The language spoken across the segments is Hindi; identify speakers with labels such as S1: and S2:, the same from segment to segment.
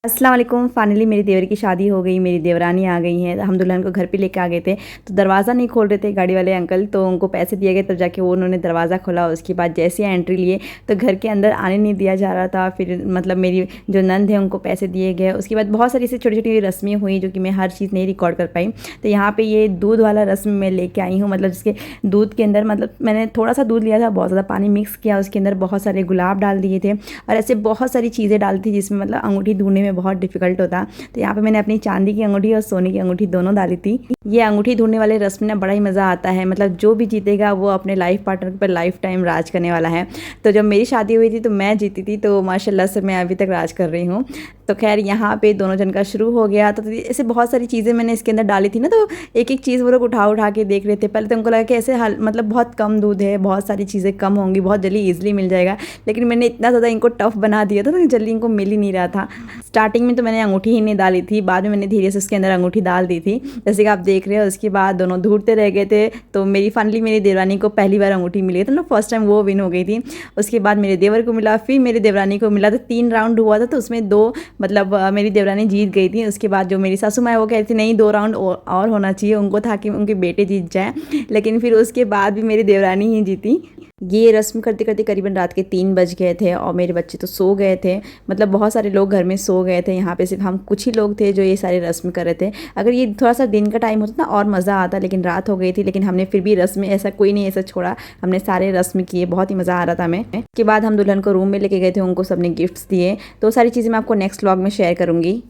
S1: अस्सलाम वालेकुम। फाइनली मेरी देवर की शादी हो गई, मेरी देवरानी आ गई हैं। हम दुल्हन को घर पे लेके आ गए थे, तो दरवाज़ा नहीं खोल रहे थे गाड़ी वाले अंकल, तो उनको पैसे दिए गए, तब जाके वो उन्होंने दरवाज़ा खोला। उसके बाद जैसे ही एंट्री लिए तो घर के अंदर आने नहीं दिया जा रहा था। फिर मतलब मेरी जो नंद है उनको पैसे दिए गए। उसके बाद बहुत सारी ऐसी छोटी छोटी रस्में हुई जो कि मैं हर चीज़ नहीं रिकॉर्ड कर पाई। तो यहाँ पर ये दूध वाला रस्म मैं लेके आई हूँ, मतलब जिसके दूध के अंदर मतलब मैंने थोड़ा सा दूध लिया था, बहुत ज़्यादा पानी मिक्स किया, उसके अंदर बहुत सारे गुलाब डाल दिए थे और ऐसे बहुत सारी चीज़ें डाली थी जिसमें मतलब अंगूठी ढूंढने में बहुत डिफिकल्ट होता। तो यहाँ पे मैंने अपनी चांदी की अंगूठी और सोने की अंगूठी दोनों डाली थी। ये अंगूठी ढूंढने वाले रस्म में बड़ा ही मज़ा आता है, मतलब जो भी जीतेगा वो अपने लाइफ पार्टनर पर लाइफ टाइम राज करने वाला है। तो जब मेरी शादी हुई थी तो मैं जीती थी, तो माशाल्लाह से मैं अभी तक राज कर रही हूँ। तो खैर यहाँ पे दोनों जन का शुरू हो गया। तो ऐसे बहुत सारी चीज़ें मैंने इसके अंदर डाली थी ना, तो एक एक चीज़ वो लोग उठा उठा के देख रहे थे। पहले तो उनको लगा कि ऐसे मतलब बहुत कम दूध है, बहुत सारी चीज़ें कम होंगी, बहुत जल्दी ईजिली मिल जाएगा, लेकिन मैंने इतना ज़्यादा इनको टफ बना दिया था तो जल्दी इनको मिल ही नहीं रहा था। स्टार्टिंग में तो मैंने अंगूठी ही नहीं डाली थी, बाद में मैंने धीरे से उसके अंदर अंगूठी डाल दी थी, जैसे कि आप देख रहे हो। उसके बाद दोनों ढूंढते रह गए थे, तो फाइनली मेरी देवरानी को पहली बार अंगूठी मिली थी, मतलब फर्स्ट टाइम वो विन हो गई थी। उसके बाद मेरे देवर को मिला, फिर मेरी देवरानी को मिला। तो 3 राउंड हुआ था, तो उसमें 2 मतलब मेरी देवरानी जीत गई थी। उसके बाद जो मेरी सासू माँ है वो कह रही थी नहीं 2 राउंड और होना चाहिए, उनको था कि उनके बेटे जीत जाए, लेकिन फिर उसके बाद भी मेरी देवरानी ही जीती। ये रस्म करते करते करीबन रात के 3 बज गए थे और मेरे बच्चे तो सो गए थे, मतलब बहुत सारे लोग घर में सो गए थे। यहाँ पे सिर्फ हम कुछ ही लोग थे जो ये सारे रस्म कर रहे थे। अगर ये थोड़ा सा दिन का टाइम होता ना और मज़ा आता, लेकिन रात हो गई थी। लेकिन हमने फिर भी रस्म ऐसा कोई नहीं ऐसा छोड़ा, हमने सारे रस्म किए, बहुत ही मज़ा आ रहा था हमें। उसके बाद हम दुल्हन को रूम में लेके गए थे, उनको सबने गिफ्ट्स दिए। तो सारी चीज़ें मैं आपको नेक्स्ट व्लॉग में शेयर करूँगी।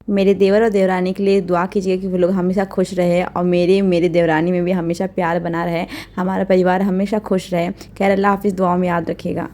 S1: मेरे देवर और देवरानी के लिए दुआ कीजिएगा कि वो लोग हमेशा खुश रहे और मेरे देवरानी में भी हमेशा प्यार बना रहे, हमारा परिवार हमेशा खुश रहे। खैर अल्लाह हाफिज़, दुआ में याद रखिएगा।